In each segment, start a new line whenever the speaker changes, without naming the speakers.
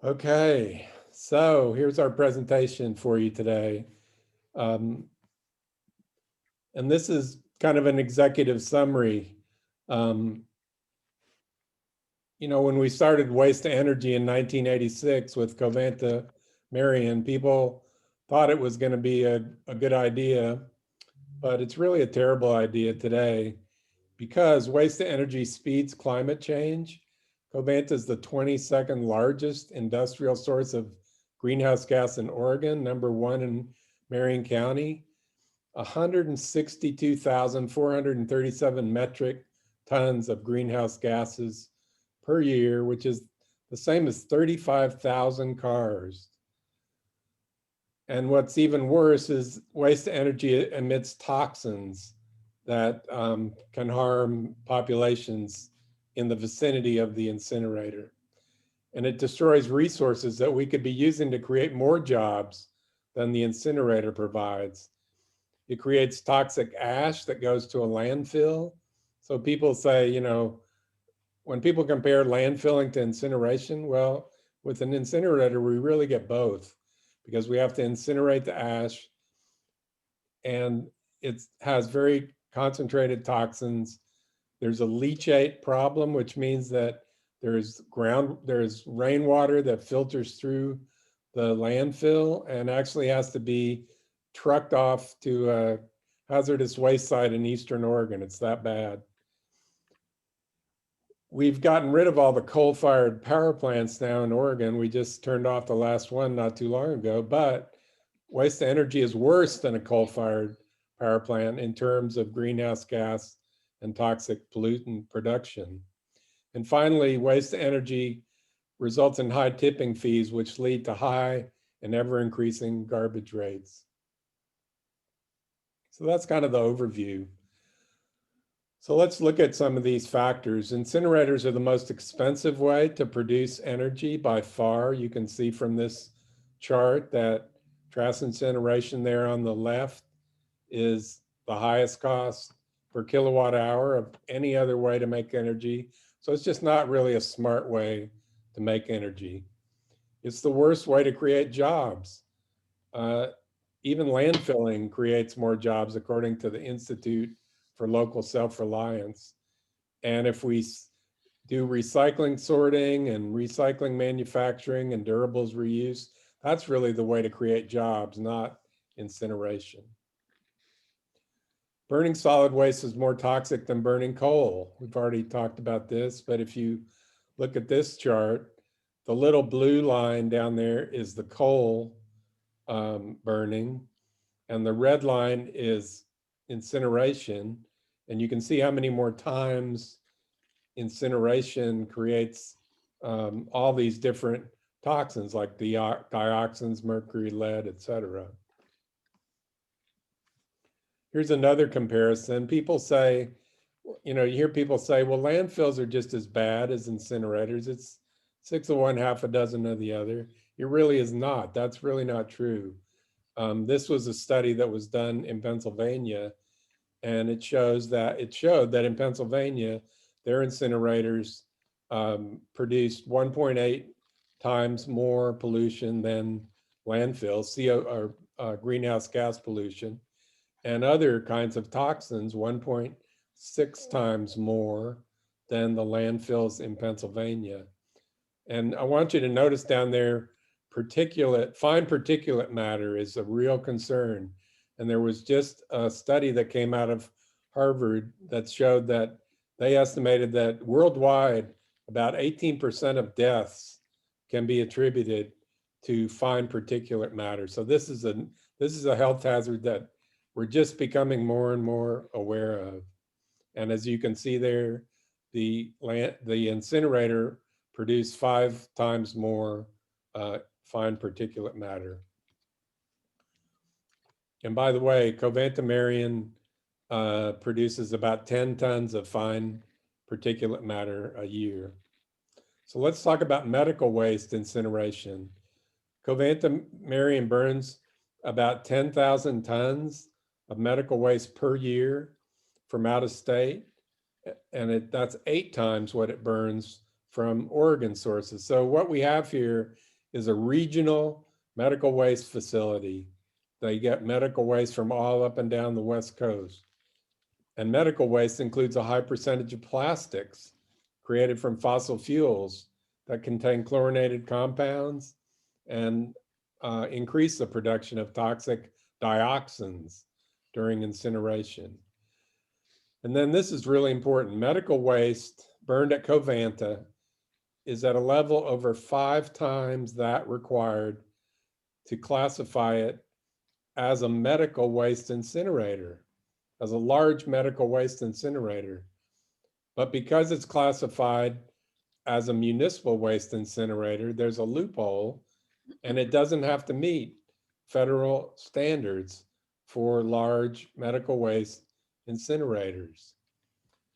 Okay, so here's our presentation for you today. Um, and this is kind of an executive summary. Um, when we started waste to energy in 1986 with Covanta Marion, people thought it was going to be a good idea, but it's really a terrible idea today because waste to energy speeds climate change. Covanta is the 22nd largest industrial source of greenhouse gas in Oregon, number one in Marion County. 162,437 metric tons of greenhouse gases per year, which is the same as 35,000 cars. And what's even worse is waste to energy emits toxins that can harm populations in the vicinity of the incinerator. And it destroys resources that we could be using to create more jobs than the incinerator provides. It creates toxic ash that goes to a landfill. So people say, when people compare landfilling to incineration, well, with an incinerator, we really get both because we have to incinerate the ash and it has very concentrated toxins. There's a leachate problem, which means that there's rainwater that filters through the landfill and actually has to be trucked off to a hazardous waste site in Eastern Oregon. It's that bad. We've gotten rid of all the coal-fired power plants now in Oregon. We just turned off the last one not too long ago, but waste to energy is worse than a coal-fired power plant in terms of greenhouse gas and toxic pollutant production. And finally, waste to energy results in high tipping fees, which lead to high and ever increasing garbage rates. So that's kind of the overview. So let's look at some of these factors. Incinerators are the most expensive way to produce energy by far. You can see from this chart that trash incineration there on the left is the highest cost per kilowatt hour of any other way to make energy. So it's just not really a smart way to make energy. It's the worst way to create jobs. Even landfilling creates more jobs according to the Institute for Local Self-Reliance. And if we do recycling sorting and recycling manufacturing and durables reuse, that's really the way to create jobs, not incineration. Burning solid waste is more toxic than burning coal. We've already talked about this, but if you look at this chart, the little blue line down there is the coal burning, and the red line is incineration. And you can see how many more times incineration creates all these different toxins like dioxins, mercury, lead, etc. Here's another comparison. People say, you hear people say, well, landfills are just as bad as incinerators. It's 6 of one, half a dozen of the other. It really is not. That's really not true. This was a study that was done in Pennsylvania, and it showed that in Pennsylvania, their incinerators produced 1.8 times more pollution than landfills, CO or greenhouse gas pollution, and other kinds of toxins 1.6 times more than the landfills in Pennsylvania. And I want you to notice down there, fine particulate matter is a real concern. And there was just a study that came out of Harvard that showed that they estimated that worldwide, about 18% of deaths can be attributed to fine particulate matter. So this is a health hazard that we're just becoming more and more aware of. And as you can see there, the incinerator produced 5 times more fine particulate matter. And by the way, Covanta Marion produces about 10 tons of fine particulate matter a year. So let's talk about medical waste incineration. Covanta Marion burns about 10,000 tons of medical waste per year from out of state. And that's 8 times what it burns from Oregon sources. So what we have here is a regional medical waste facility. They get medical waste from all up and down the West Coast. And medical waste includes a high percentage of plastics created from fossil fuels that contain chlorinated compounds and increase the production of toxic dioxins during incineration. And then this is really important. Medical waste burned at Covanta is at a level over 5 times that required to classify it as a medical waste incinerator, as a large medical waste incinerator. But because it's classified as a municipal waste incinerator, there's a loophole, and it doesn't have to meet federal standards for large medical waste incinerators.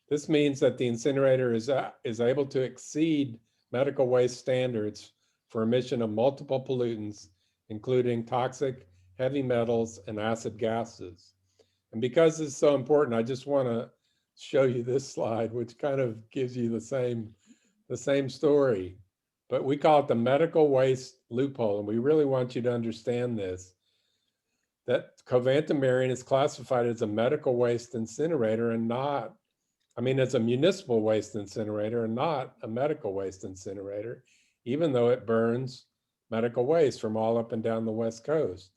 This means that the incinerator is able to exceed medical waste standards for emission of multiple pollutants, including toxic heavy metals and acid gases. And because this is so important, I just want to show you this slide, which kind of gives you the same story. But we call it the medical waste loophole, and we really want you to understand this, that Covanta Marion is classified as a medical waste incinerator and not, it's a municipal waste incinerator and not a medical waste incinerator, even though it burns medical waste from all up and down the West Coast.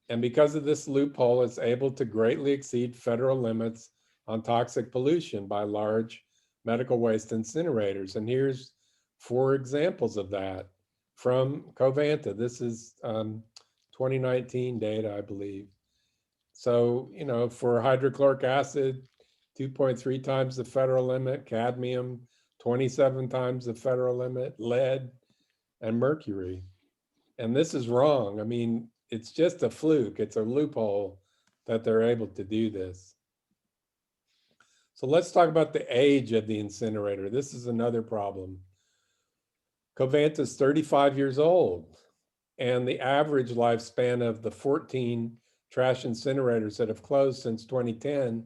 And because of this loophole, it's able to greatly exceed federal limits on toxic pollution by large medical waste incinerators. And here's 4 examples of that from Covanta. This is 2019 data, I believe. So, for hydrochloric acid, 2.3 times the federal limit, cadmium, 27 times the federal limit, lead, and mercury. And this is wrong. It's just a fluke. It's a loophole that they're able to do this. So let's talk about the age of the incinerator. This is another problem. Covanta is 35 years old, and the average lifespan of the 14 trash incinerators that have closed since 2010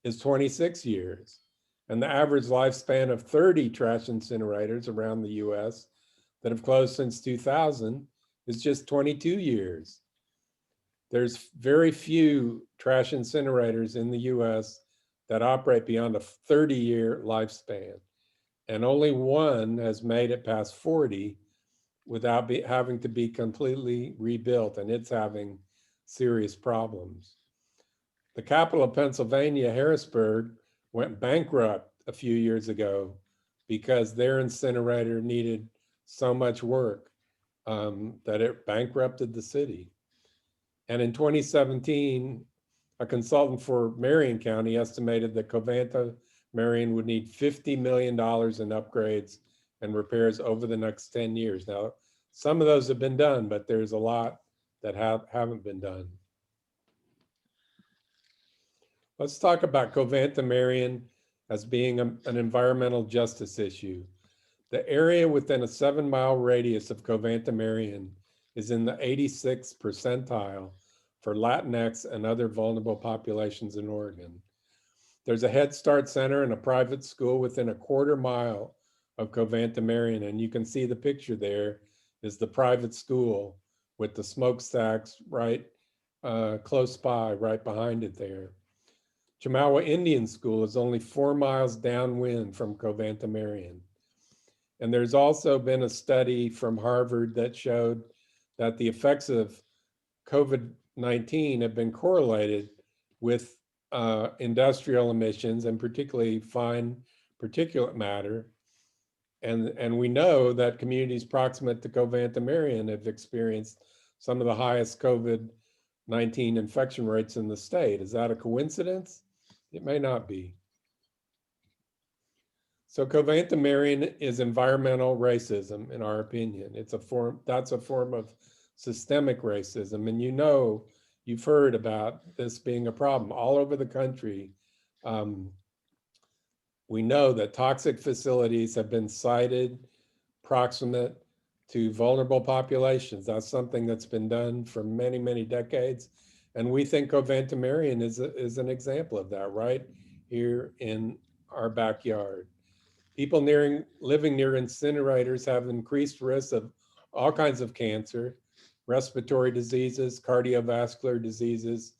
is 26 years. And the average lifespan of 30 trash incinerators around the US that have closed since 2000 is just 22 years. There's very few trash incinerators in the US that operate beyond a 30-year lifespan. And only one has made it past 40 without having to be completely rebuilt, and it's having serious problems. The capital of Pennsylvania, Harrisburg, went bankrupt a few years ago because their incinerator needed so much work that it bankrupted the city. And in 2017, a consultant for Marion County estimated that Covanta Marion would need $50 million in upgrades and repairs over the next 10 years. Now, some of those have been done, but there's a lot that haven't been done. Let's talk about Covanta Marion as being an environmental justice issue. The area within a 7-mile radius of Covanta Marion is in the 86th percentile for Latinx and other vulnerable populations in Oregon. There's a Head Start Center and a private school within a 1/4 mile of Covanta Marion, and you can see the picture there is the private school with the smokestacks right close by, right behind it there. Chemawa Indian School is only 4 miles downwind from Covanta Marion. And there's also been a study from Harvard that showed that the effects of COVID-19 have been correlated with industrial emissions and particularly fine particulate matter. And we know that communities proximate to Covanta Marion have experienced some of the highest COVID-19 infection rates in the state. Is that a coincidence? It may not be. So Covanta Marion is environmental racism, in our opinion. That's a form of systemic racism. And you've heard about this being a problem all over the country. We know that toxic facilities have been sited proximate to vulnerable populations. That's something that's been done for many, many decades. And we think Covanta Marion is an example of that right here in our backyard. People living near incinerators have increased risks of all kinds of cancer, respiratory diseases, cardiovascular diseases,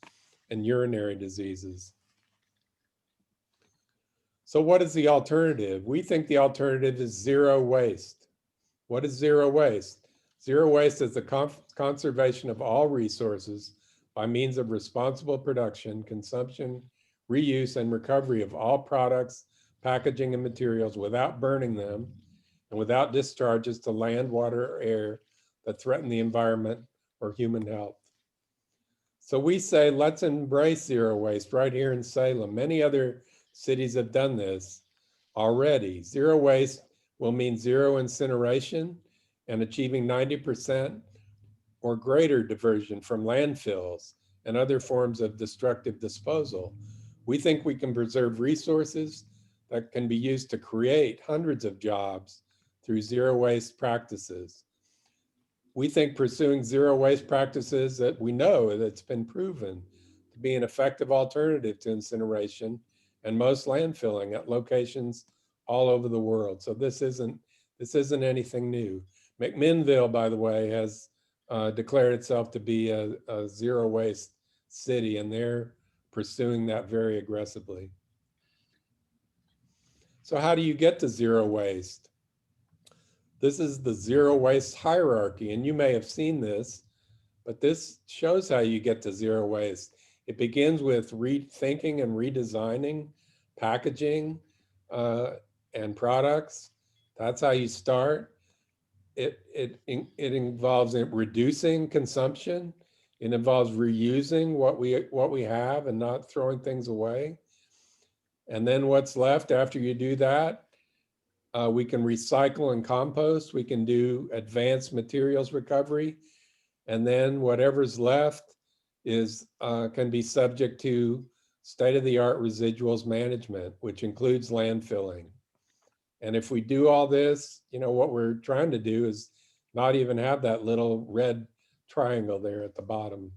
and urinary diseases. So what is the alternative? We think the alternative is zero waste. What is zero waste? Zero waste is the conservation of all resources by means of responsible production, consumption, reuse, and recovery of all products, packaging, and materials without burning them and without discharges to land, water, or air that threaten the environment or human health. So we say, let's embrace zero waste right here in Salem. Many other cities have done this already. Zero waste will mean zero incineration and achieving 90% or greater diversion from landfills and other forms of destructive disposal. We think we can preserve resources that can be used to create hundreds of jobs through zero waste practices. We think pursuing zero waste practices that we know that's been proven to be an effective alternative to incineration and most landfilling at locations all over the world. So this isn't anything new. McMinnville, by the way, has declared itself to be a zero waste city, and they're pursuing that very aggressively. So how do you get to zero waste? This is the zero waste hierarchy, and you may have seen this, but this shows how you get to zero waste. It begins with rethinking and redesigning packaging and products. That's how you start. It involves reducing consumption. It involves reusing what we have and not throwing things away. And then what's left after you do that, we can recycle and compost. We can do advanced materials recovery. And then whatever's left is can be subject to state-of-the-art residuals management, which includes landfilling. And if we do all this, what we're trying to do is not even have that little red triangle there at the bottom.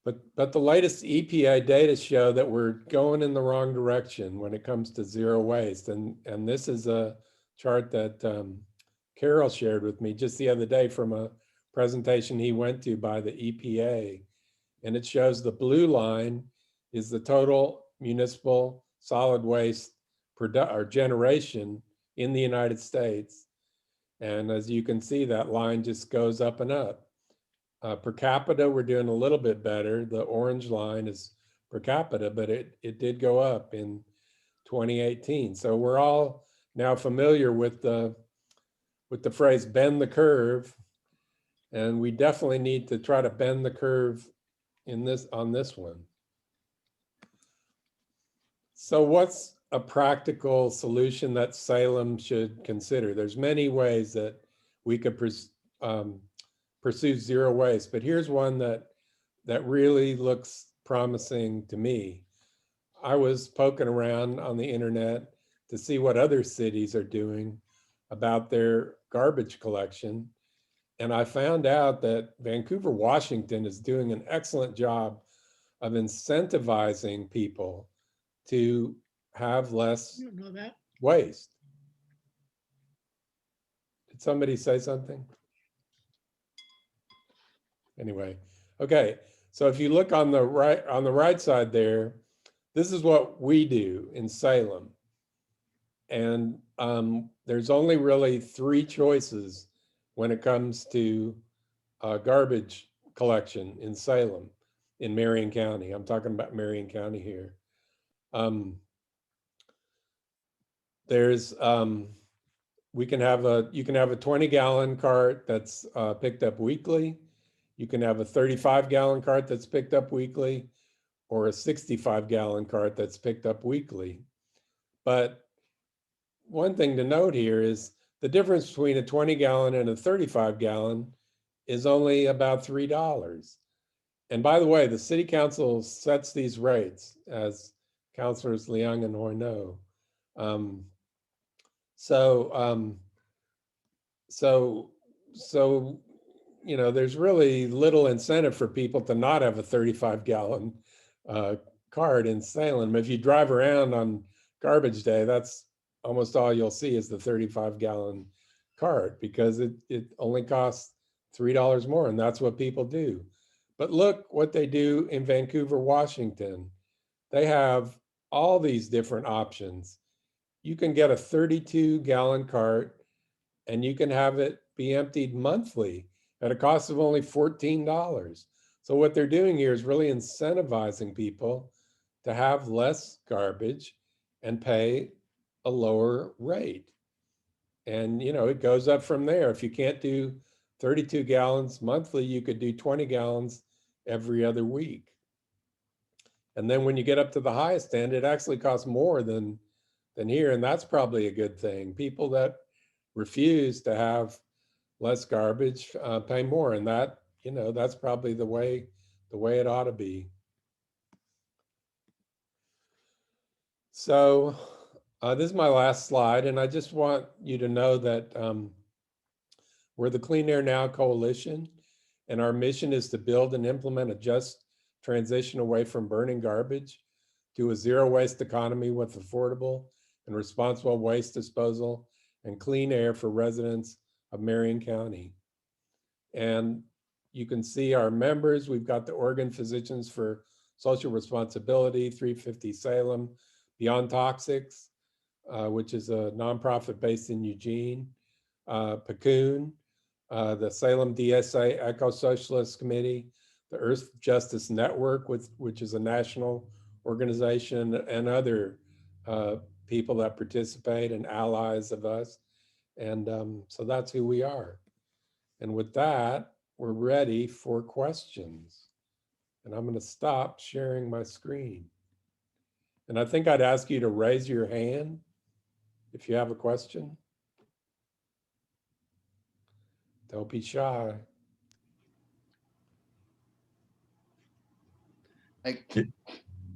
But the latest EPA data show that we're going in the wrong direction when it comes to zero waste. And this is a chart that Carol shared with me just the other day from a presentation he went to by the EPA. And it shows the blue line is the total municipal solid waste generation in the United States. And as you can see, that line just goes up and up. Per capita, we're doing a little bit better. The orange line is per capita, but it did go up in 2018. So we're all now familiar with the phrase bend the curve, and we definitely need to try to bend the curve on this one. So what's a practical solution that Salem should consider? There's many ways that we could pursue zero waste, but here's one that really looks promising to me. I was poking around on the internet to see what other cities are doing about their garbage collection. And I found out that Vancouver, Washington is doing an excellent job of incentivizing people to have less waste. Did somebody say something? Anyway, okay. So if you look on the right side there, this is what we do in Salem. And there's only really 3 choices when it comes to garbage collection in Salem, in Marion County. I'm talking about Marion County here. There's you can have a 20-gallon cart that's picked up weekly. You can have a 35-gallon cart that's picked up weekly, or a 65-gallon cart that's picked up weekly. But one thing to note here is the difference between a 20-gallon and a 35-gallon is only about $3. And by the way, the City Council sets these rates, as Councilors Leung and Hoy know. So there's really little incentive for people to not have a 35-gallon cart in Salem. If you drive around on garbage day, that's almost all you'll see is the 35-gallon cart, because it only costs $3 more, and that's what people do. But look what they do in Vancouver, Washington. They have all these different options. You can get a 32-gallon cart and you can have it be emptied monthly at a cost of only $14. So what they're doing here is really incentivizing people to have less garbage and pay a lower rate. And it goes up from there. If you can't do 32 gallons monthly, you could do 20 gallons every other week. And then when you get up to the highest end, it actually costs more than here. And that's probably a good thing. People that refuse to have less garbage pay more. And that's probably the way it ought to be. So this is my last slide. And I just want you to know that we're the Clean Air Now Coalition. And our mission is to build and implement a just transition away from burning garbage to a zero waste economy with affordable and responsible waste disposal and clean air for residents of Marion County. And you can see our members. We've got the Oregon Physicians for Social Responsibility, 350 Salem, Beyond Toxics, which is a nonprofit based in Eugene, Paccoon, the Salem DSA Eco-Socialist Committee, the Earth Justice Network, which is a national organization, and other people that participate and allies of us. And so that's who we are. And with that, we're ready for questions. And I'm going to stop sharing my screen. And I think I'd ask you to raise your hand if you have a question. Don't be shy.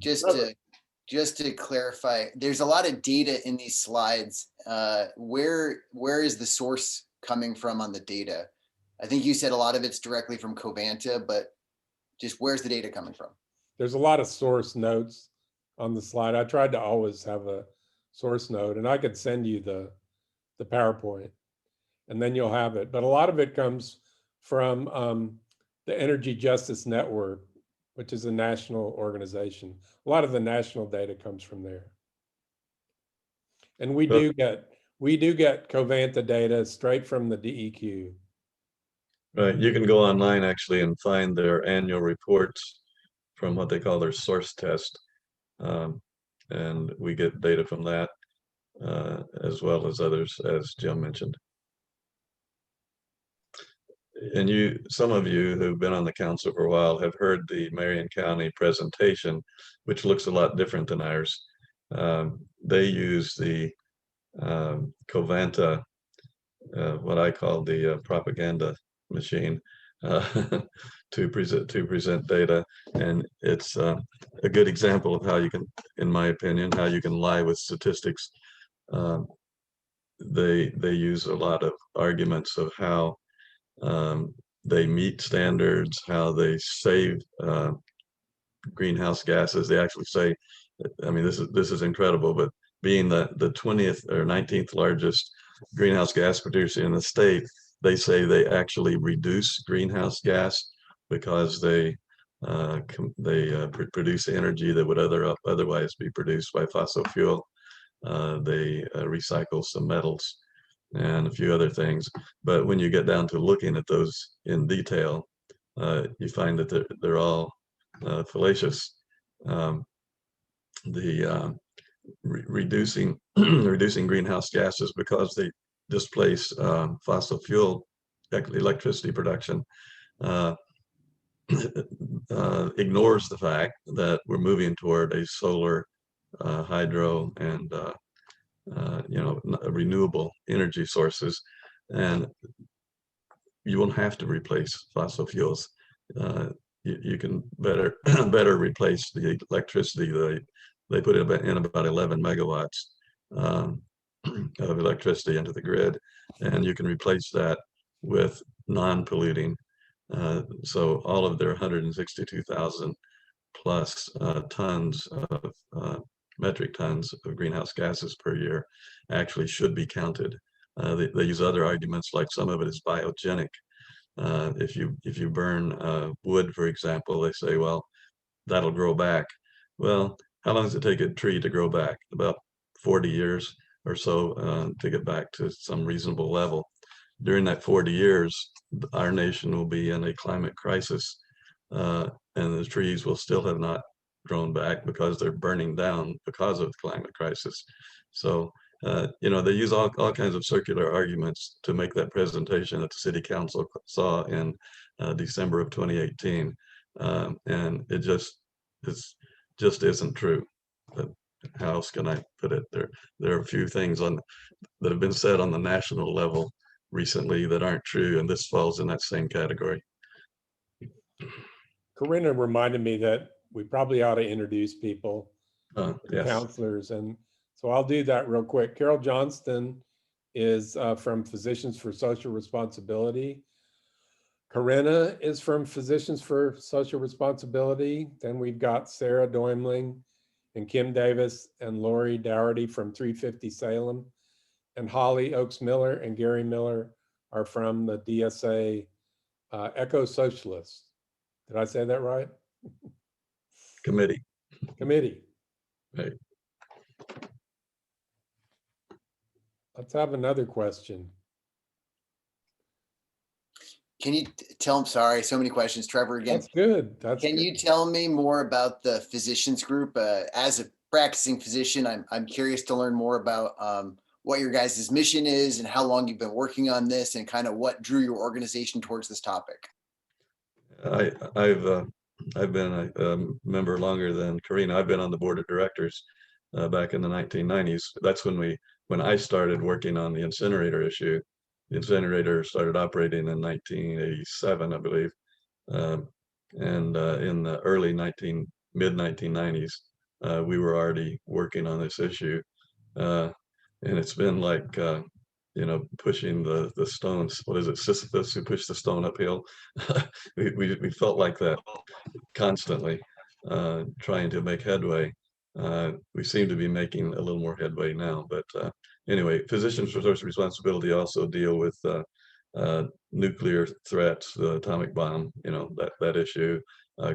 Just to clarify, there's a lot of data in these slides. Where is the source coming from on the data? I think you said a lot of it's directly from Covanta, but just where's the data coming from?
There's a lot of source notes on the slide. I tried to always have a source note, and I could send you the PowerPoint, and then you'll have it. But a lot of it comes from the Energy Justice Network, which is a national organization. A lot of the national data comes from there. And we do get Covanta data straight from the DEQ.
Right, you can go online actually and find their annual reports from what they call their source test. And we get data from that as well as others, as Jim mentioned. And some of you who've been on the council for a while have heard the Marion County presentation, which looks a lot different than ours. They use the Covanta, what I call the propaganda machine, to present data, and it's a good example of how you can, in my opinion, how you can lie with statistics. They use a lot of arguments of how they meet standards, how they save greenhouse gases. They actually say, I mean, this is incredible, but being the 20th or 19th largest greenhouse gas producer in the state, they say they actually reduce greenhouse gas because they produce energy that would otherwise be produced by fossil fuel. They recycle some metals and a few other things. But when you get down to looking at those in detail, you find that they're all fallacious. Reducing greenhouse gases because they displace fossil fuel electricity production ignores the fact that we're moving toward a solar, hydro, and renewable energy sources, and you won't have to replace fossil fuels. You can better replace the electricity. They put in about 11 megawatts of electricity into the grid, and you can replace that with non-polluting. So all of their 162,000 plus tons of metric tons of greenhouse gases per year actually should be counted. They use other arguments, like some of it is biogenic. If you burn wood, for example, they say, well, that'll grow back. Well, how long does it take a tree to grow back? About 40 years or so to get back to some reasonable level. During that 40 years, our nation will be in a climate crisis, and the trees will still have not grown back because they're burning down because of the climate crisis. So, they use all kinds of circular arguments to make that presentation that the City Council saw in December of 2018. And it just isn't true. But how else can I put it? There are a few things that have been said on the national level recently that aren't true, and this falls in that same category.
Corinna reminded me that we probably ought to introduce people,
Yes.
counselors, and so I'll do that real quick. Carol Johnston is from Physicians for Social Responsibility. Corinna is from Physicians for Social Responsibility. Then we've got Sarah Doimling and Kim Davis and Lori Dougherty from 350 Salem. And Holly Oakes Miller and Gary Miller are from the DSA Eco Socialists. Did I say that right?
Committee.
Right. Let's have another question.
Can you tell, I'm sorry, so many questions, Trevor, again.
That's good.
Can you tell me more about the physicians group? As a practicing physician, I'm curious to learn more about what your guys' mission is and how long you've been working on this and kind of what drew your organization towards this topic.
I've been a member longer than Karina. I've been on the board of directors back in the 1990s. That's when I started working on the incinerator issue. The incinerator started operating in 1987, I believe. And in the mid 1990s, we were already working on this issue. And it's been like, pushing the stones. What is it, Sisyphus who pushed the stone uphill? we felt like that constantly, trying to make headway. We seem to be making a little more headway now, but anyway, Physicians for Social Responsibility also deal with nuclear threats, the atomic bomb, that issue,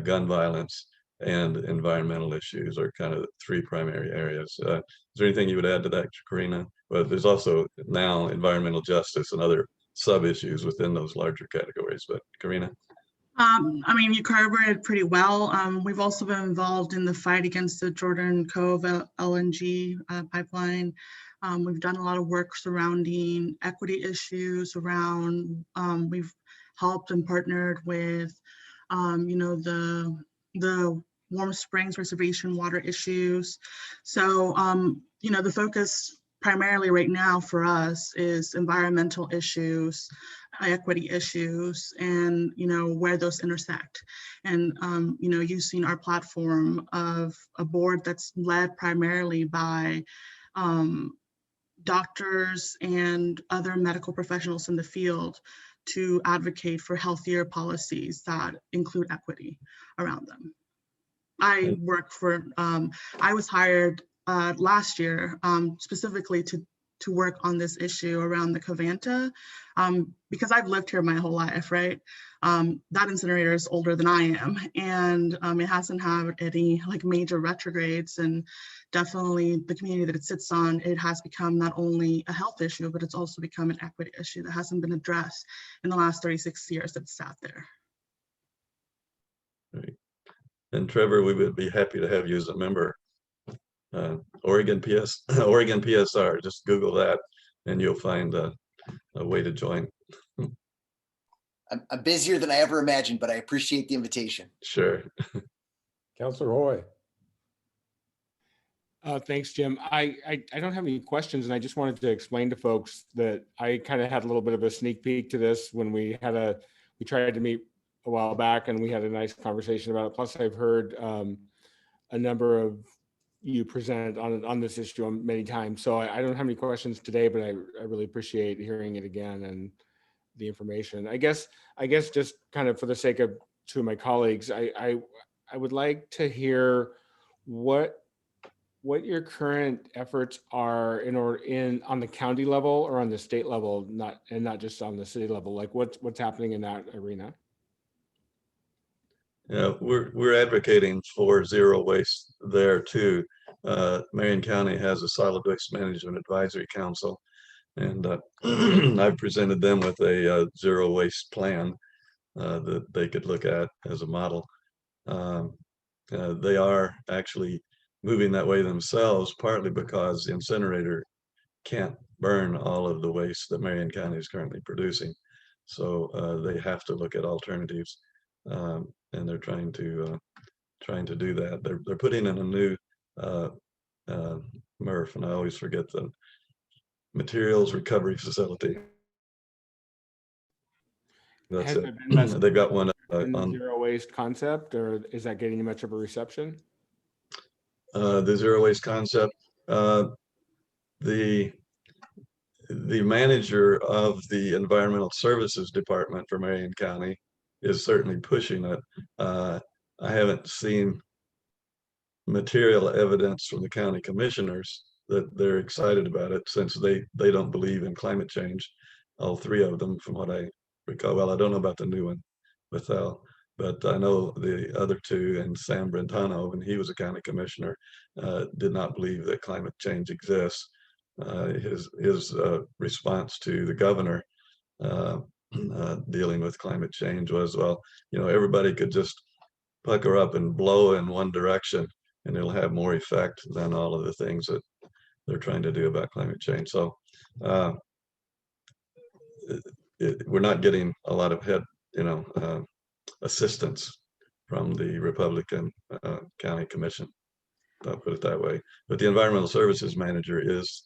gun violence, and environmental issues are kind of the three primary areas. Is there anything you would add to that, Karina? But there's also now environmental justice and other sub-issues within those larger categories. But Karina?
You covered it pretty well. We've also been involved in the fight against the Jordan Cove LNG pipeline. We've done a lot of work surrounding equity issues around, we've helped and partnered with, the Warm Springs Reservation water issues. So, the focus primarily right now for us is environmental issues, equity issues, and where those intersect. And using our platform of a board that's led primarily by doctors and other medical professionals in the field to advocate for healthier policies that include equity around them. I work for, I was hired last year specifically to work on this issue around the Covanta, because I've lived here my whole life, right? That incinerator is older than I am, and it hasn't had any major retrogrades, and definitely the community that it sits on, it has become not only a health issue, but it's also become an equity issue that hasn't been addressed in the last 36 years that it's sat there.
Right. And Trevor, we would be happy to have you as a member. Oregon PSR, just Google that and you'll find a way to join.
I'm busier than I ever imagined, but I appreciate the invitation.
Sure.
Councilor Hoy.
Thanks, Jim. I don't have any questions, and I just wanted to explain to folks that I kind of had a little bit of a sneak peek to this when we tried to meet a while back, and we had a nice conversation about it. Plus, I've heard a number of you present on this issue many times. So I don't have any questions today, but I really appreciate hearing it again and the information. I guess just kind of for the sake of two of my colleagues, I I would like to hear what your current efforts are on the county level or on the state level, not just on the city level. Like what's happening in that arena?
Yeah, we're advocating for zero waste there too. Marion County has a solid waste management advisory council, and I've presented them with a zero waste plan that they could look at as a model. They are actually moving that way themselves, partly because the incinerator can't burn all of the waste that Marion County is currently producing. So they have to look at alternatives, and they're trying to do that. They're putting in a new MRF, and I always forget the materials recovery facility. That's
Has
it.
there been much
They've got one
in the
on
zero waste concept, or is that getting much of a reception?
the zero waste concept. The manager of the environmental services department for Marion County is certainly pushing it. I haven't seen material evidence from the county commissioners that they're excited about it, since they don't believe in climate change. All three of them, from what I recall. Well, I don't know about the new one, Bethel, but I know the other two, and Sam Brentano, when he was a county commissioner, did not believe that climate change exists. His response to the governor dealing with climate change was, well, everybody could just pucker up and blow in one direction, and it'll have more effect than all of the things that they're trying to do about climate change. So we're not getting a lot of assistance from the Republican county commission. I'll put it that way. But the environmental services manager is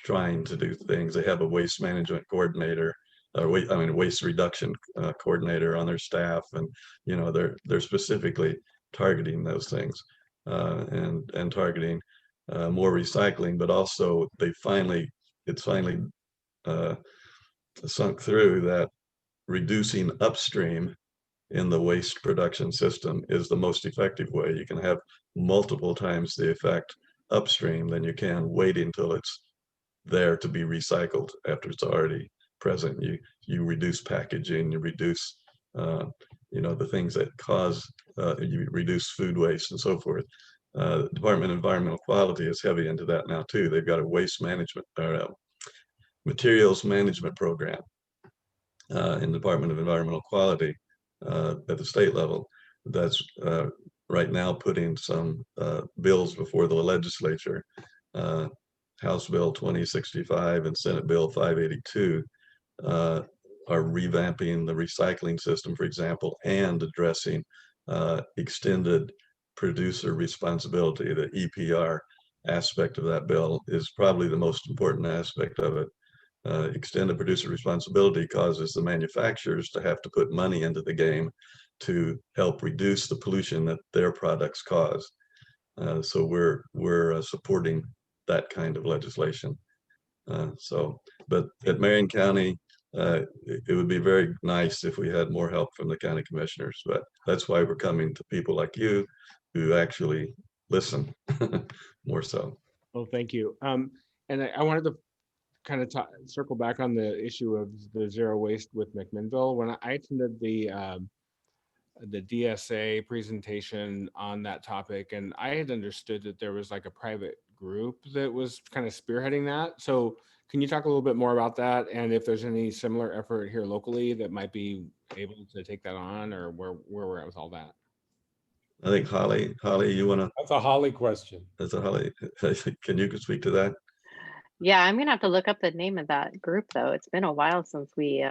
trying to do things. They have a waste management coordinator, waste reduction coordinator on their staff, and they're specifically targeting those things and targeting more recycling. But also it's finally sunk through that reducing upstream in the waste production system is the most effective way. You can have multiple times the effect upstream than you can waiting until it's there to be recycled after it's already present. You reduce packaging, you reduce the things that cause you reduce food waste and so forth. Department of Environmental Quality is heavy into that now too. They've got a waste management or materials management program in the Department of Environmental Quality at the state level that's right now putting some bills before the legislature. House Bill 2065 and Senate Bill 582 are revamping the recycling system, for example, and addressing extended producer responsibility. The EPR aspect of that bill is probably the most important aspect of it. Extended producer responsibility causes the manufacturers to have to put money into the game to help reduce the pollution that their products cause. So we're supporting that kind of legislation. But at Marion County, it would be very nice if we had more help from the county commissioners, but that's why we're coming to people like you who actually listen more so.
Well, thank you. And I wanted to kind of circle back on the issue of the zero waste with McMinnville. When I attended the DSA presentation on that topic, and I had understood that there was like a private group that was kind of spearheading that. So can you talk a little bit more about that, and if there's any similar effort here locally that might be able to take that on, or where we're at with all that?
I think Holly, you want to?
That's a Holly question.
That's a Holly. Can you speak to that?
Yeah, I'm gonna have to look up the name of that group though. It's been a while since we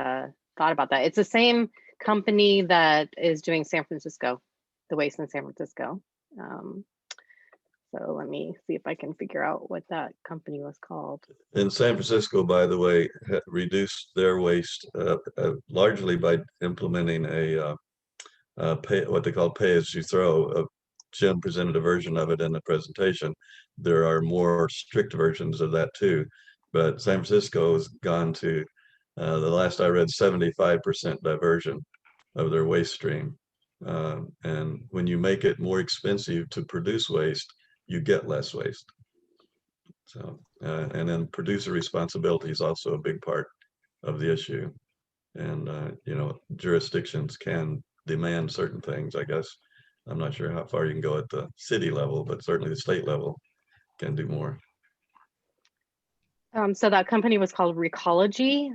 thought about that. It's the same company that is doing San Francisco, the waste in San Francisco. So let me see if I can figure out what that company was called.
In San Francisco, by the way, reduced their waste largely by implementing what they call pay as you throw. Jim presented a version of it in the presentation. There are more strict versions of that too, but San Francisco has gone to the last I read 75% diversion of their waste stream. And when you make it more expensive to produce waste, you get less waste. So, and then producer responsibility is also a big part of the issue. And, you know, jurisdictions can demand certain things, I guess. I'm not sure how far you can go at the city level, but certainly the state level can do more.
So that company was called Recology.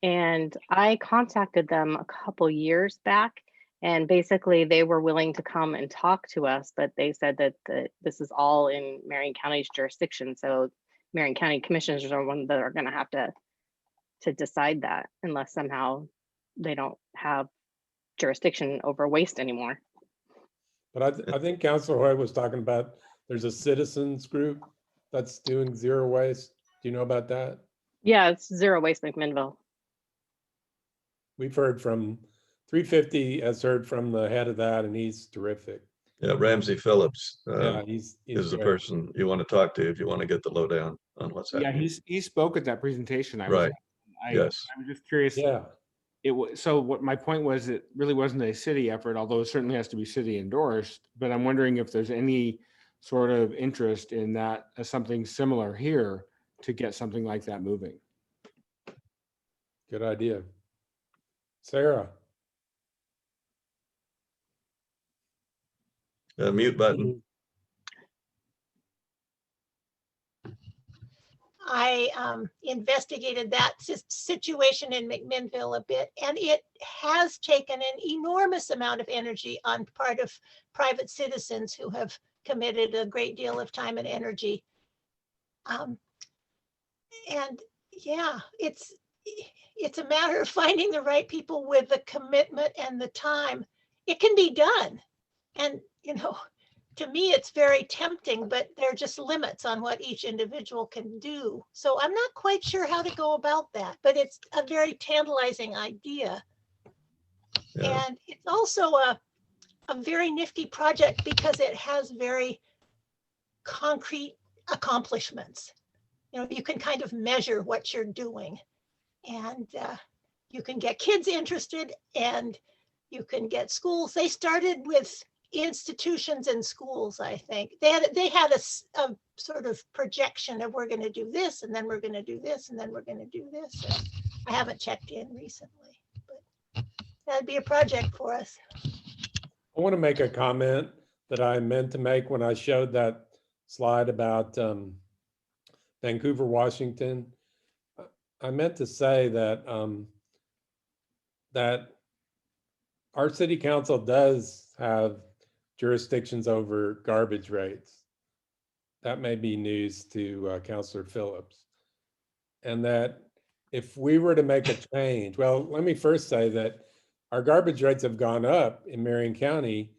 And I contacted them a couple years back, and basically they were willing to come and talk to us, but they said that this is all in Marion County's jurisdiction. So Marion County commissioners are one that are going to have to decide that, unless somehow they don't have jurisdiction over waste anymore.
But I think Councilor Hoy was talking about, there's a citizens group that's doing zero waste. Do you know about that?
Yeah, it's Zero Waste McMinnville.
We've heard from 350 has heard from the head of that, and he's terrific.
Yeah, Ramsey Phillips
Yeah, he's
is the
great.
person you want to talk to if you want to get the lowdown on what's
Yeah,
happening.
he spoke at that presentation.
Right. Yes.
I was just curious.
Yeah.
It was, so what my point was, it really wasn't a city effort, although it certainly has to be city endorsed, but I'm wondering if there's any sort of interest in that as something similar here to get something like that moving.
Good idea. Sarah.
Mute button.
I investigated that situation in McMinnville a bit, and it has taken an enormous amount of energy on part of private citizens who have committed a great deal of time and energy. And yeah, it's a matter of finding the right people with the commitment and the time. It can be done. And, you know, to me, it's very tempting, but there are just limits on what each individual can do. So I'm not quite sure how to go about that, but it's a very tantalizing idea.
Yeah.
And it's also a very nifty project because it has very concrete accomplishments. You know, you can kind of measure what you're doing, and you can get kids interested, and you can get schools. They started with institutions and schools, I think. They had a sort of projection of, we're going to do this, and then we're going to do this, and then we're going to do this. And I haven't checked in recently, but that'd be a project for us.
I want to make a comment that I meant to make when I showed that slide about Vancouver, Washington. I meant to say that that our city council does have jurisdictions over garbage rates. That may be news to Councilor Phillips. And that if we were to make a change, well, let me first say that our garbage rates have gone up in Marion County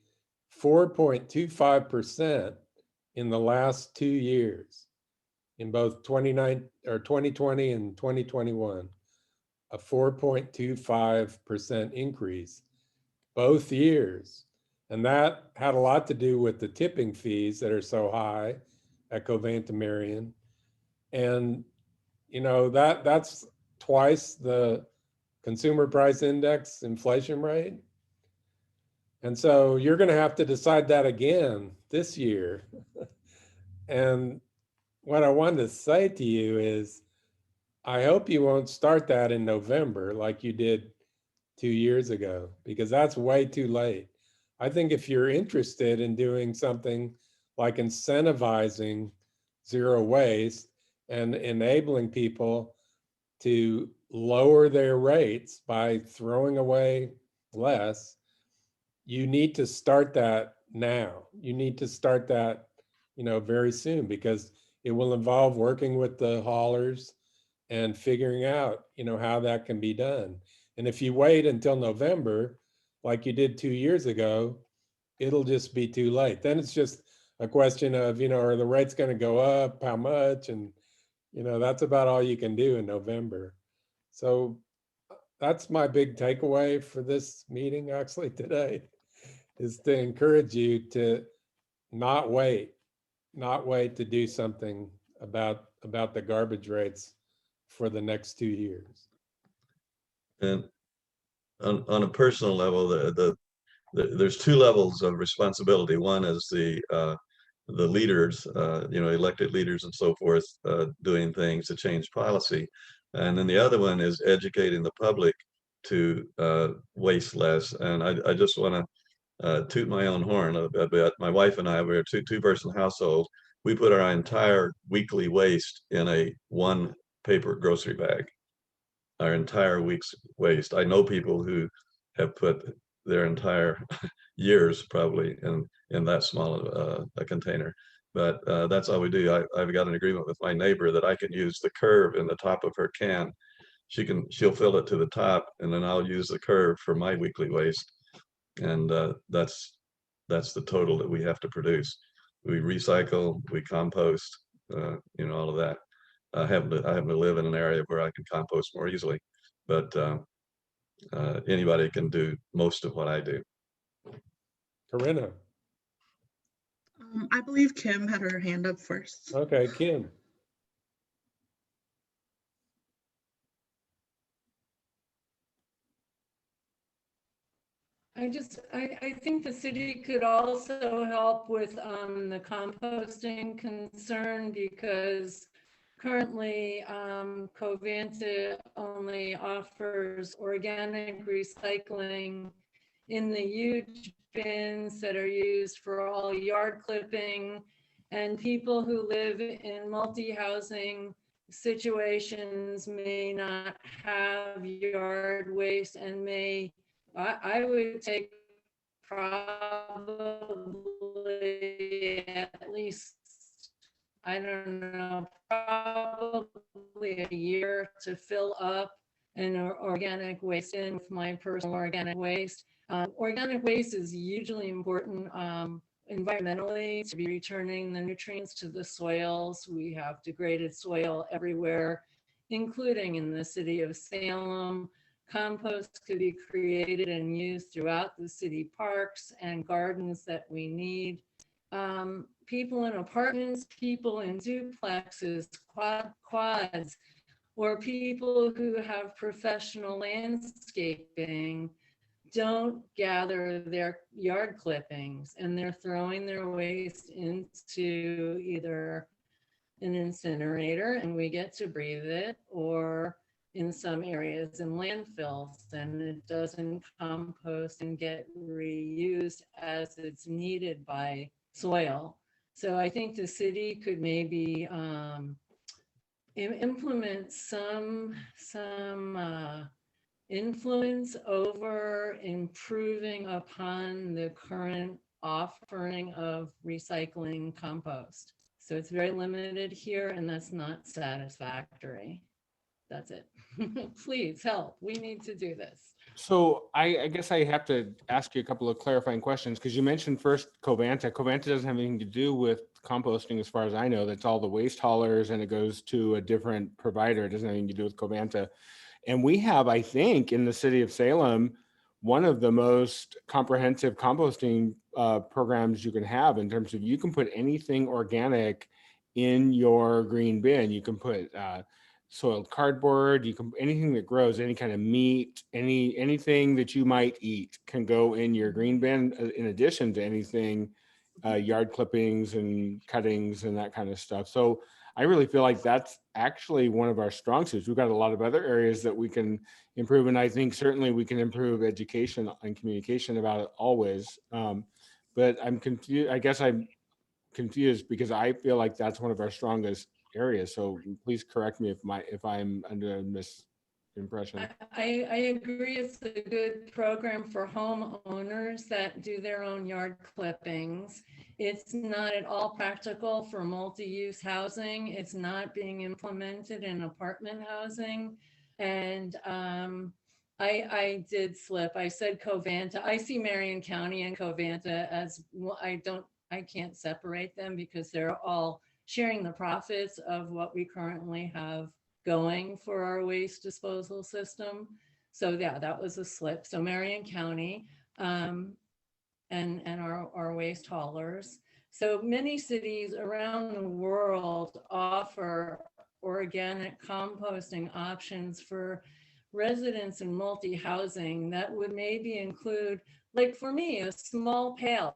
4.25% in the last 2 years, in both 2020 and 2021, a 4.25% increase both years. And that had a lot to do with the tipping fees that are so high at Covanta Marion. And, you know, that's twice the consumer price index inflation rate. And so you're going to have to decide that again this year. And what I wanted to say to you is, I hope you won't start that in November like you did 2 years ago, because that's way too late. I think if you're interested in doing something like incentivizing zero waste and enabling people to lower their rates by throwing away less, you need to start that now. You need to start that, you know, very soon, because it will involve working with the haulers and figuring out, you know, how that can be done. And if you wait until November, like you did 2 years ago, it'll just be too late. Then it's just a question of, you know, are the rates going to go up? How much? And, you know, that's about all you can do in November. So that's my big takeaway for this meeting actually today, is to encourage you to not wait to do something about the garbage rates for the next 2 years.
And on a personal level, there's two levels of responsibility. One is the leaders, elected leaders and so forth, doing things to change policy. And then the other one is educating the public to waste less. And I just want to toot my own horn a bit. My wife and I, we're a two-person household. We put our entire weekly waste in a one paper grocery bag. Our entire week's waste. I know people who have put their entire years probably in that small a container, but that's all we do. I've got an agreement with my neighbor that I can use the curve in the top of her can. She'll fill it to the top, and then I'll use the curve for my weekly waste, and that's the total that we have to produce. We recycle, we compost, all of that. I happen to live in an area where I can compost more easily, but anybody can do most of what I do.
Corinna.
I believe Kim had her hand up first.
Okay, Kim.
I think the city could also help with the composting concern, because currently Covanta only offers organic recycling in the huge bins that are used for all yard clipping, and people who live in multi-housing situations may not have yard waste and may, I would take probably at least, I don't know, probably a year to fill up an organic waste in with my personal organic waste. Organic waste is hugely important environmentally, to be returning the nutrients to the soils. We have degraded soil everywhere, including in the city of Salem. Compost could be created and used throughout the city parks and gardens that we need. People in apartments, people in duplexes, quads, or people who have professional landscaping don't gather their yard clippings, and they're throwing their waste into either an incinerator and we get to breathe it, or in some areas in landfills, and it doesn't compost and get reused as it's needed by soil. So I think the city could maybe implement some influence over improving upon the current offering of recycling compost. So it's very limited here, and that's not satisfactory. That's it. Please help. We need to do this.
So I guess I have to ask you a couple of clarifying questions, because you mentioned first Covanta. Covanta doesn't have anything to do with composting as far as I know. That's all the waste haulers, and it goes to a different provider. It doesn't have anything to do with Covanta. And we have, I think, in the city of Salem, one of the most comprehensive composting programs you can have, in terms of you can put anything organic in your green bin. You can put soiled cardboard, you can, anything that grows, any kind of meat, anything that you might eat can go in your green bin, in addition to anything yard clippings and cuttings and that kind of stuff. So I really feel like that's actually one of our strong suits. We've got a lot of other areas that we can improve, and I think certainly we can improve education and communication about it always. But I'm confused. I guess I'm confused because I feel like that's one of our strongest areas. So please correct me if I'm under a misimpression.
I agree. It's a good program for homeowners that do their own yard clippings. It's not at all practical for multi-use housing. It's not being implemented in apartment housing. And I did slip. I said Covanta. I see Marion County and Covanta as, I can't separate them because they're all sharing the profits of what we currently have going for our waste disposal system. So yeah, that was a slip. So Marion County and our waste haulers. So many cities around the world offer organic composting options for residents in multi-housing that would maybe include, like for me, a small pail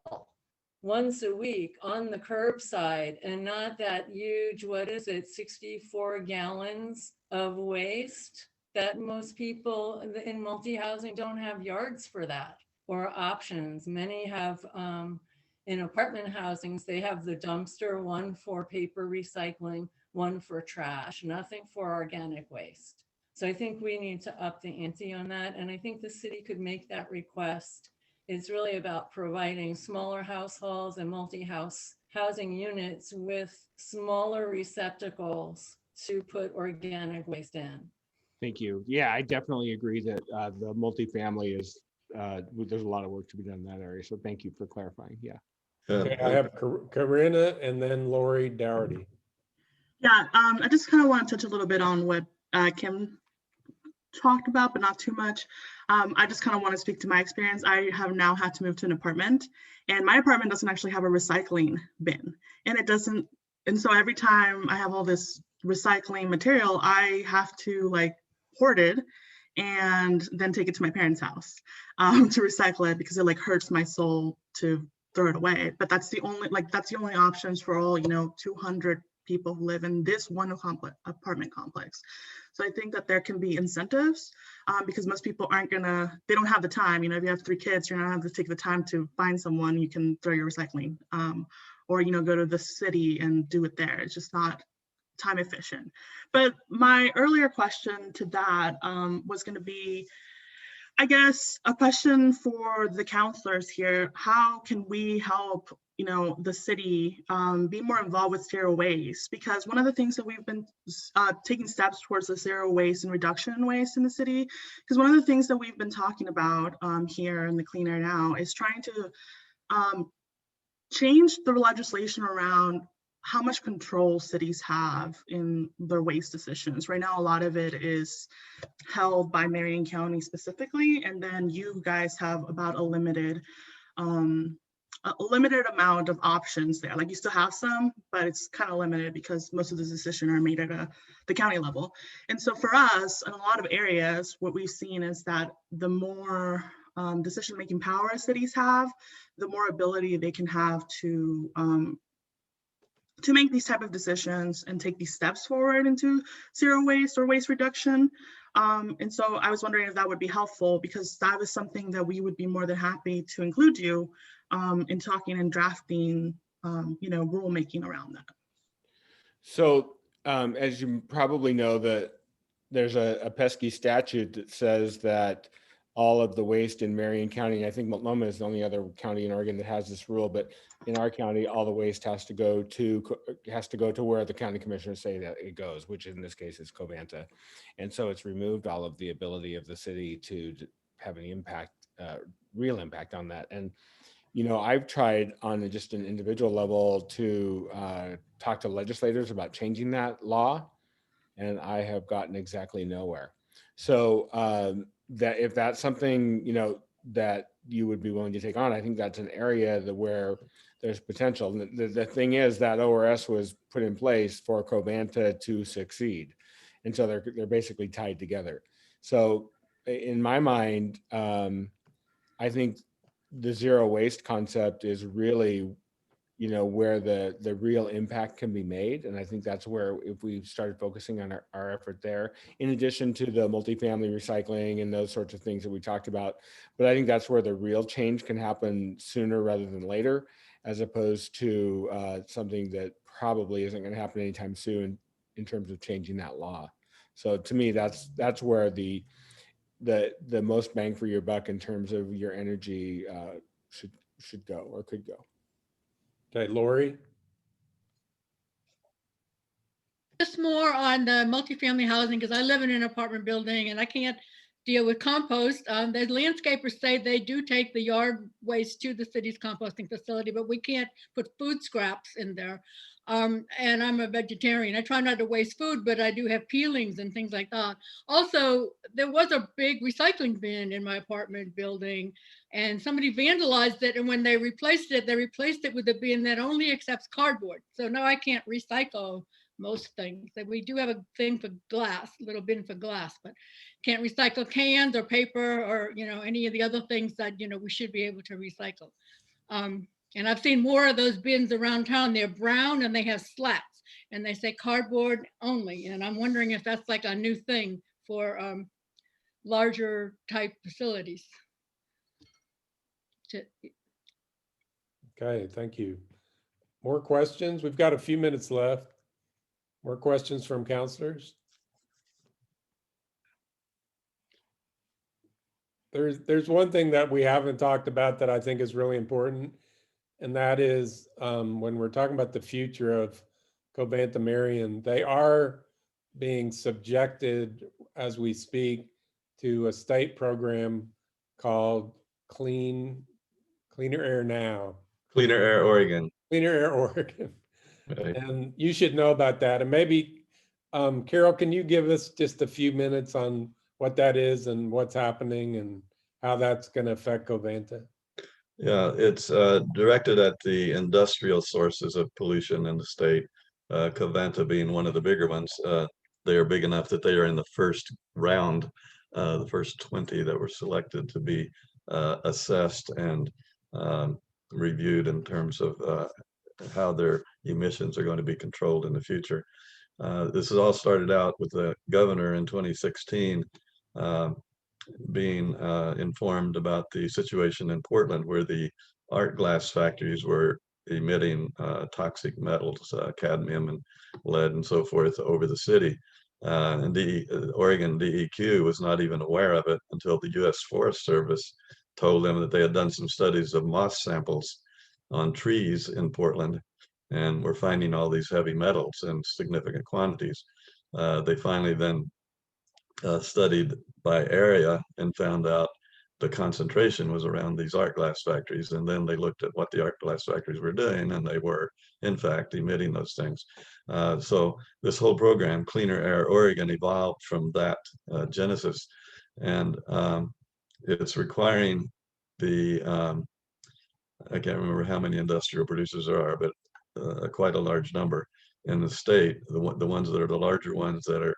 once a week on the curbside, and not that huge, what is it, 64 gallons of waste that most people in multi-housing don't have yards for that or options. Many have, in apartment housings, they have the dumpster, one for paper recycling, one for trash, nothing for organic waste. So I think we need to up the ante on that. And I think the city could make that request. It's really about providing smaller households and multi-housing units with smaller receptacles to put organic waste in.
Thank you. Yeah, I definitely agree that the multifamily is, there's a lot of work to be done in that area. So thank you for clarifying. Yeah.
Okay, I have Corinna and then Lori Dougherty.
Yeah, I just kind of want to touch a little bit on what Kim talked about, but not too much. I just kind of want to speak to my experience. I have now had to move to an apartment, and my apartment doesn't actually have a recycling bin, and it doesn't. And so every time I have all this recycling material, I have to like hoard it and then take it to my parents' house to recycle it, because it like hurts my soul to throw it away. But that's the only options for all 200 people who live in this one apartment complex. So I think that there can be incentives because most people they don't have the time. If you have 3 kids, you're not going to take the time to find someone you can throw your recycling or, go to the city and do it there. It's just not time efficient. But my earlier question to that was going to be, I guess, a question for the counselors here. How can we help, the city be more involved with zero waste? Because one of the things that we've been taking steps towards the zero waste and reduction in waste in the city, because one of the things that we've been talking about here in the Clean Air Now is trying to change the legislation around how much control cities have in their waste decisions. Right now, a lot of it is held by Marion County specifically, and then you guys have about a limited amount of options there. Like you still have some, but it's kind of limited because most of the decisions are made at the county level. And so for us, in a lot of areas, what we've seen is that the more decision-making power cities have, the more ability they can have to make these type of decisions and take these steps forward into zero waste or waste reduction. And so I was wondering if that would be helpful, because that was something that we would be more than happy to include you in talking and drafting, rulemaking around that.
So as you probably know, that there's a pesky statute that says that all of the waste in Marion County, I think Multnomah is the only other county in Oregon that has this rule, but in our county, all the waste has to go to where the county commissioners say that it goes, which in this case is Covanta. And so it's removed all of the ability of the city to have an impact, real impact on that. And, I've tried on just an individual level to talk to legislators about changing that law, and I have gotten exactly nowhere. So that if that's something, that you would be willing to take on, I think that's an area where there's potential. The thing is that ORS was put in place for Covanta to succeed. And so they're basically tied together. So in my mind, I think the zero waste concept is really, where the real impact can be made. And I think that's where, if we started focusing on our effort there, in addition to the multifamily recycling and those sorts of things that we talked about, but I think that's where the real change can happen sooner rather than later, as opposed to something that probably isn't going to happen anytime soon in terms of changing that law. So to me, that's where the most bang for your buck in terms of your energy should go or could go.
Okay, Lori.
Just more on the multifamily housing, because I live in an apartment building and I can't deal with compost. The landscapers say they do take the yard waste to the city's composting facility, but we can't put food scraps in there. And I'm a vegetarian. I try not to waste food, but I do have peelings and things like that. Also, there was a big recycling bin in my apartment building, and somebody vandalized it. And when they replaced it with a bin that only accepts cardboard. So now I can't recycle most things. That we do have a thing for glass, a little bin for glass, but can't recycle cans or paper or, you know, any of the other things that, you know, we should be able to recycle. And I've seen more of those bins around town. They're brown and they have slats and they say cardboard only. And I'm wondering if that's like a new thing for larger type facilities.
Okay, thank you. More questions? We've got a few minutes left. More questions from counselors? There's one thing that we haven't talked about that I think is really important, and that is when we're talking about the future of Covanta Marion, they are being subjected as we speak to a state program called Cleaner Air Now.
Cleaner Air Oregon.
Cleaner Air Oregon.
Right.
And you should know about that. And maybe, Carol, can you give us just a few minutes on what that is and what's happening and how that's going to affect Covanta?
Yeah, it's directed at the industrial sources of pollution in the state. Covanta being one of the bigger ones. They are big enough that they are in the first round, the first 20 that were selected to be assessed and reviewed in terms of how their emissions are going to be controlled in the future. This has all started out with the governor in 2016 being informed about the situation in Portland where the art glass factories were emitting toxic metals, cadmium and lead and so forth over the city. And the Oregon DEQ was not even aware of it until the U.S. Forest Service told them that they had done some studies of moss samples on trees in Portland and were finding all these heavy metals in significant quantities. They finally then studied by area and found out the concentration was around these art glass factories. And then they looked at what the art glass factories were doing, and they were, in fact, emitting those things. So this whole program, Cleaner Air Oregon, evolved from that genesis. And it's requiring the, I can't remember how many industrial producers there are, but quite a large number in the state, the ones that are the larger ones that are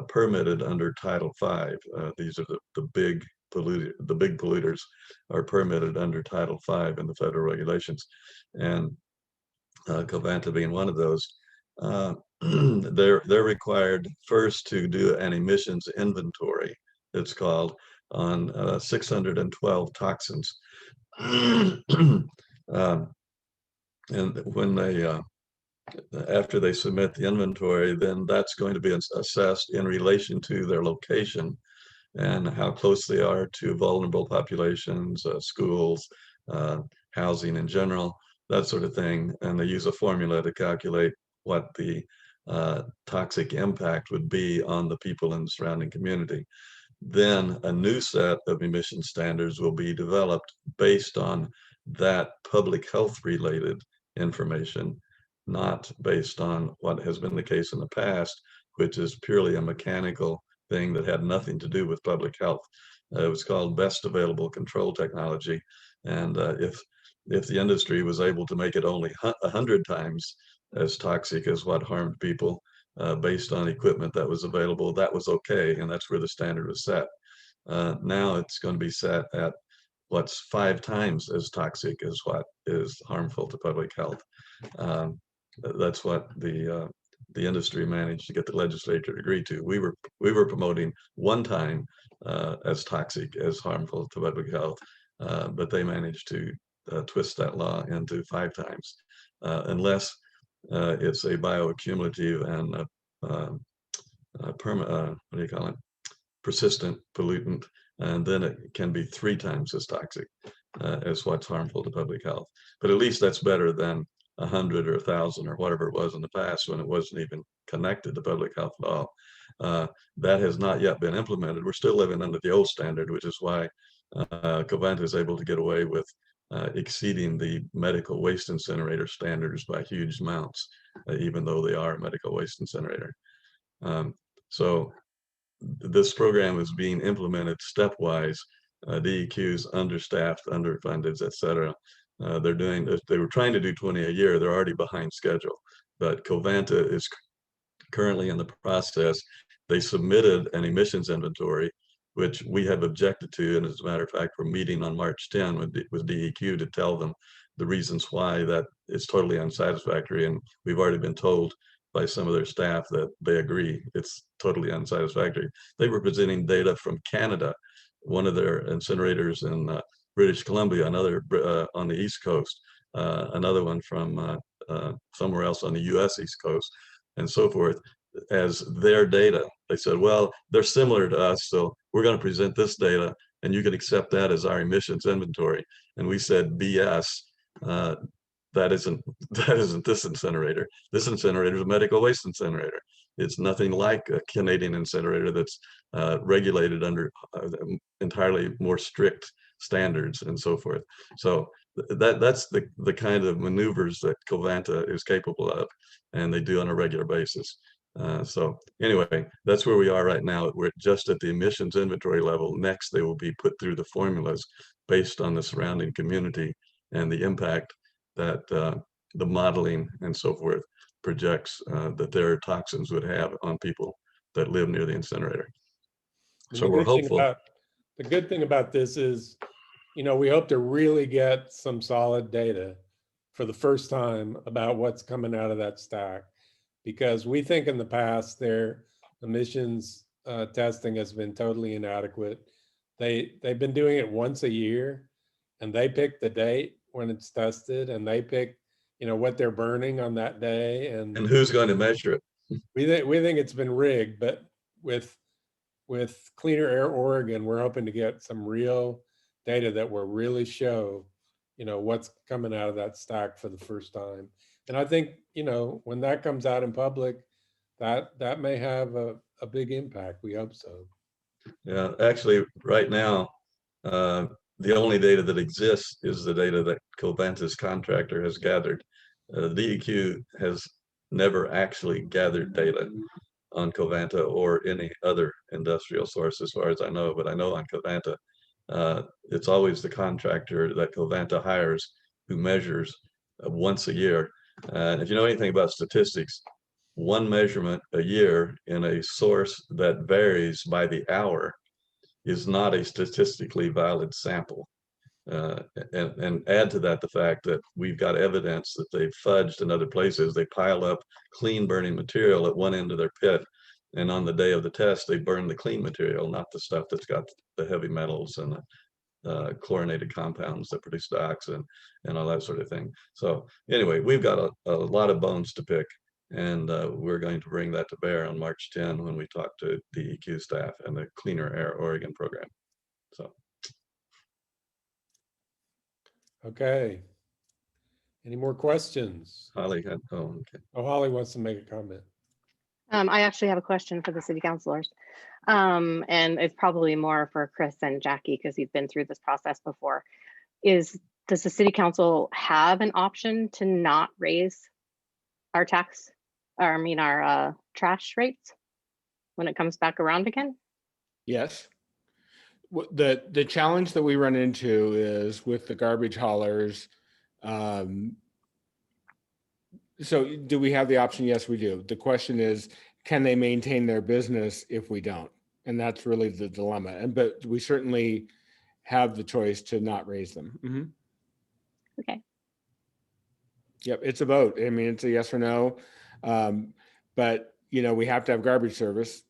permitted under Title V. These are the big polluters are permitted under Title V in the federal regulations, and Covanta being one of those. They're required first to do an emissions inventory, it's called, on 612 toxins. And when they after they submit the inventory, then that's going to be assessed in relation to their location and how close they are to vulnerable populations, schools, housing in general, that sort of thing. And they use a formula to calculate what the toxic impact would be on the people in the surrounding community. Then a new set of emission standards will be developed based on that public health related information, not based on what has been the case in the past, which is purely a mechanical thing that had nothing to do with public health. It was called best available control technology. And if the industry was able to make it only 100 times as toxic as what harmed people based on equipment that was available, that was okay. And that's where the standard was set. Now it's going to be set at what's 5 times as toxic as what is harmful to public health. That's what the industry managed to get the legislature to agree to. We were promoting 1 time as toxic as harmful to public health, but they managed to twist that law into 5 times, unless it's a bioaccumulative and what do you call it? Persistent pollutant, and then it can be 3 times as toxic as what's harmful to public health. But at least that's better than 100 or 1,000 or whatever it was in the past when it wasn't even connected to public health at all. That has not yet been implemented. We're still living under the old standard, which is why Covanta is able to get away with exceeding the medical waste incinerator standards by huge amounts, even though they are a medical waste incinerator. So this program is being implemented stepwise. DEQ's understaffed, underfunded, et cetera. They were trying to do 20 a year. They're already behind schedule, but Covanta is currently in the process. They submitted an emissions inventory, which we have objected to. And as a matter of fact, we're meeting on March 10 with DEQ to tell them the reasons why that it's totally unsatisfactory. And we've already been told by some of their staff that they agree it's totally unsatisfactory. They were presenting data from Canada, one of their incinerators in British Columbia, another on the East Coast, another one from somewhere else on the US East Coast, and so forth, as their data. They said, well, they're similar to us, so we're going to present this data and you can accept that as our emissions inventory. And we said, BS, that isn't this incinerator. This incinerator is a medical waste incinerator. It's nothing like a Canadian incinerator that's regulated under entirely more strict standards and so forth. So that's the kind of maneuvers that Covanta is capable of, and they do on a regular basis. So anyway, that's where we are right now. We're just at the emissions inventory level. Next, they will be put through the formulas based on the surrounding community and the impact that the modeling and so forth projects that their toxins would have on people that live near the incinerator. So we're hopeful.
The good thing about this is, we hope to really get some solid data for the first time about what's coming out of that stack, because we think in the past their emissions testing has been totally inadequate. They've been doing it once a year, and they pick the date when it's tested, and they pick, what they're burning on that day, and
who's going to measure it.
We think it's been rigged, but with Cleaner Air Oregon, we're hoping to get some real data that will really show, what's coming out of that stack for the first time. And I think, when that comes out in public, that may have a big impact. We hope so.
Yeah, actually, right now, the only data that exists is the data that Covanta's contractor has gathered. DEQ has never actually gathered data on Covanta or any other industrial source, as far as I know, but I know on Covanta, it's always the contractor that Covanta hires who measures once a year. And if you know anything about statistics, one measurement a year in a source that varies by the hour is not a statistically valid sample. And add to that the fact that we've got evidence that they've fudged in other places. They pile up clean burning material at one end of their pit, and on the day of the test, they burn the clean material, not the stuff that's got the heavy metals and the chlorinated compounds that produce dioxin and all that sort of thing. So anyway, we've got a lot of bones to pick, and we're going to bring that to bear on March 10 when we talk to DEQ staff and the Cleaner Air Oregon program. So.
Okay. Any more questions?
Holly had, oh, okay.
Oh, Holly wants to make a comment.
I actually have a question for the city councilors. And it's probably more for Chris and Jackie, because you've been through this process before. Does the city council have an option to not raise our our trash rates when it comes back around again?
Yes. The challenge that we run into is with the garbage haulers. So do we have the option? Yes, we do. The question is, can they maintain their business if we don't? And that's really the dilemma. But we certainly have the choice to not raise them. Mm-hmm.
Okay.
Yep, it's a vote. I mean, it's a yes or no. But we have to have garbage service.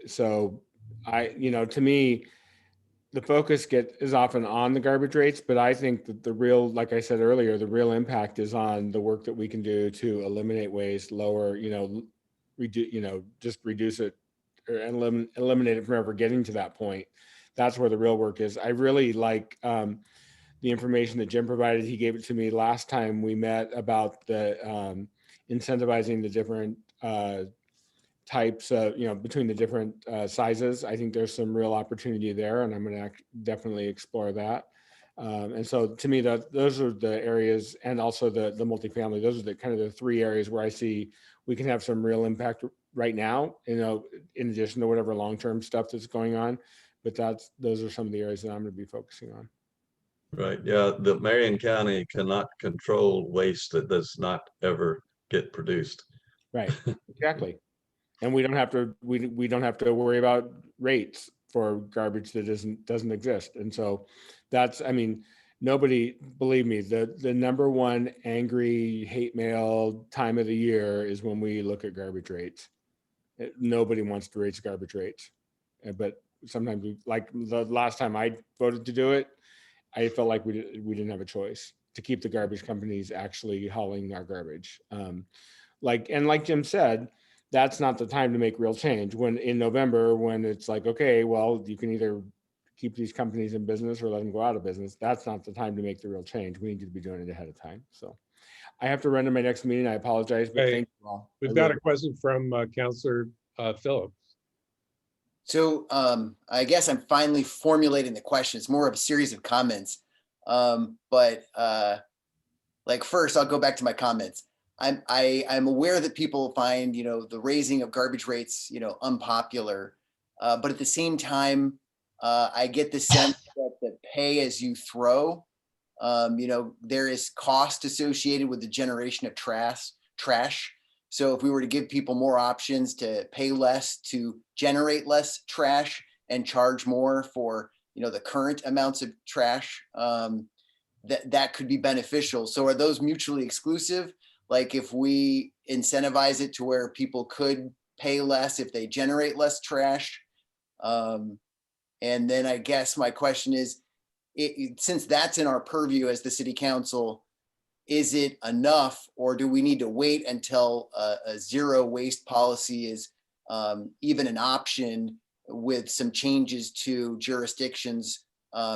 So to me, the focus is often on the garbage rates, but I think that the real, like I said earlier, the real impact is on the work that we can do to eliminate waste, lower, just reduce it or eliminate it from ever getting to that point. That's where the real work is. I really like the information that Jim provided. He gave it to me last time we met about the incentivizing the different types of, between the different sizes. I think there's some real opportunity there, and I'm going to definitely explore that. And so to me, those are the areas, and also the multifamily, those are the kind of the three areas where I see we can have some real impact right now, in addition to whatever long-term stuff that's going on. But those are some of the areas that I'm going to be focusing on.
Right. Yeah. The Marion County cannot control waste that does not ever get produced.
Right. Exactly. And we don't have to, we don't have to worry about rates for garbage that doesn't exist. And so that's, I mean, nobody, believe me, the number one angry hate mail time of the year is when we look at garbage rates. Nobody wants to raise garbage rates. But sometimes like the last time I voted to do it, I felt like we didn't have a choice to keep the garbage companies actually hauling our garbage. Like Jim said, that's not the time to make real change. When in November, when it's like, okay, well, you can either keep these companies in business or let them go out of business. That's not the time to make the real change. We need to be doing it ahead of time. So I have to run to my next meeting. I apologize, but
Hey,
thank you all.
We've got a question from Councilor Phillips.
So I guess I'm finally formulating the question. It's more of a series of comments. But like first, I'll go back to my comments. I'm aware that people find, you know, the raising of garbage rates, you know, unpopular. But at the same time, I get the sense that the pay as you throw, you know, there is cost associated with the generation of trash. So if we were to give people more options to pay less to generate less trash and charge more for, you know, the current amounts of trash, that could be beneficial. So are those mutually exclusive? Like if we incentivize it to where people could pay less if they generate less trash? And then I guess my question is, since that's in our purview as the city council, is it enough, or do we need to wait until a zero waste policy is even an option with some changes to jurisdictions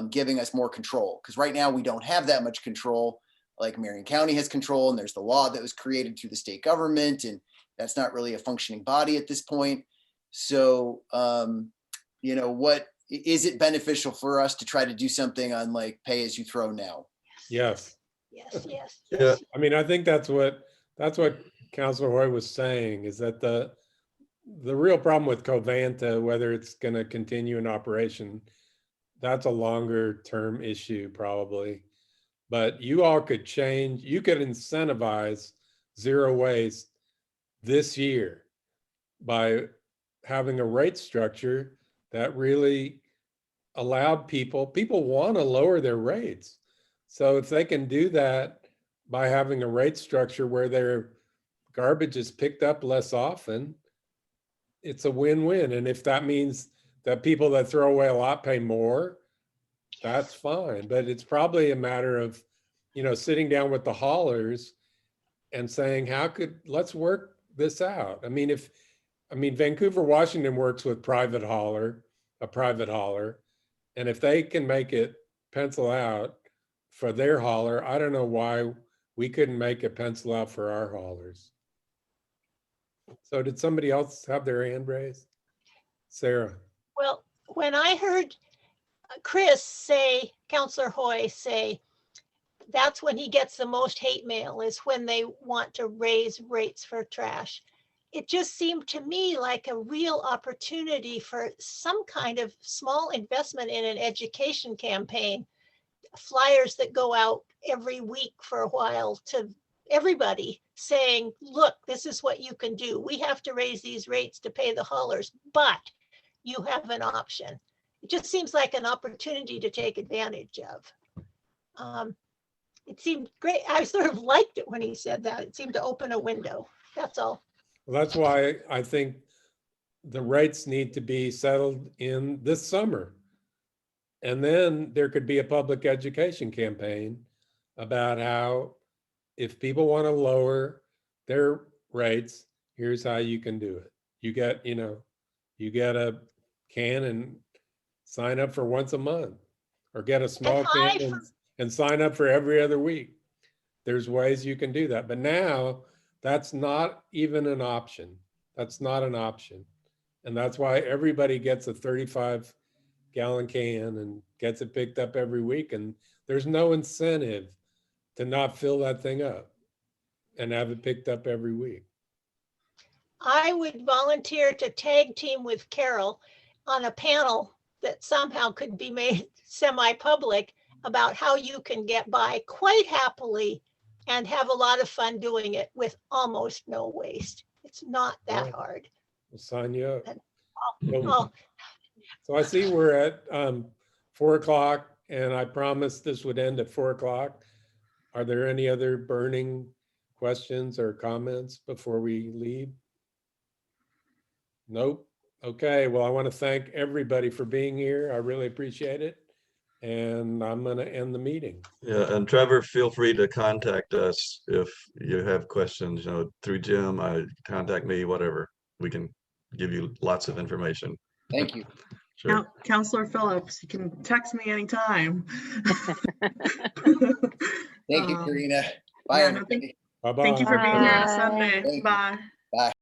giving us more control? Because right now we don't have that much control. Like Marion County has control, and there's the law that was created through the state government, and that's not really a functioning body at this point. So, you know, what is it beneficial for us to try to do something on like pay as you throw now?
Yes.
Yes, yes.
Yeah.
yes.
I mean, I think that's what Councilor Hoy was saying, is that the real problem with Covanta, whether it's going to continue in operation, that's a longer term issue probably. But you all could change, you could incentivize zero waste this year by having a rate structure that really allowed people want to lower their rates. So if they can do that by having a rate structure where their garbage is picked up less often, it's a win-win. And if that means that people that throw away a lot pay more, that's fine. But it's probably a matter of, you know, sitting down with the haulers and saying, let's work this out. I mean, Vancouver, Washington works with a private hauler. And if they can make it pencil out for their hauler, I don't know why we couldn't make it pencil out for our haulers. So did somebody else have their hand raised? Sarah.
Well, when I heard Councilor Hoy say, that's when he gets the most hate mail, is when they want to raise rates for trash. It just seemed to me like a real opportunity for some kind of small investment in an education campaign, flyers that go out every week for a while to everybody saying, look, this is what you can do. We have to raise these rates to pay the haulers, but you have an option. It just seems like an opportunity to take advantage of. It seemed great. I sort of liked it when he said that. It seemed to open a window. That's all.
Well, that's why I think the rates need to be settled in this summer. And then there could be a public education campaign about how, if people want to lower their rates, here's how you can do it. You get a can and sign up for once a month, or get a small can and sign up for every other week. There's ways you can do that. But now that's not even an option. That's not an option. And that's why everybody gets a 35-gallon can and gets it picked up every week. And there's no incentive to not fill that thing up and have it picked up every week.
I would volunteer to tag team with Carol on a panel that somehow could be made semi-public about how you can get by quite happily and have a lot of fun doing it with almost no waste. It's not that hard.
We'll sign you up.
Oh,
So I see we're at 4 o'clock, and I promised this would end at 4 o'clock. Are there any other burning questions or comments before we leave? Nope. Okay, well, I want to thank everybody for being here. I really appreciate it. And I'm going to end the meeting.
Yeah, and Trevor, feel free to contact us if you have questions, you know, through Jim, contact me, whatever. We can give you lots of information.
Thank you.
Sure.
Counselor Phillips, you can text me anytime.
Thank you, Karina. Bye,
yeah,
everybody.
Bye-bye.
thank you for being here on a
Bye.
Sunday.
Thank you.
Bye.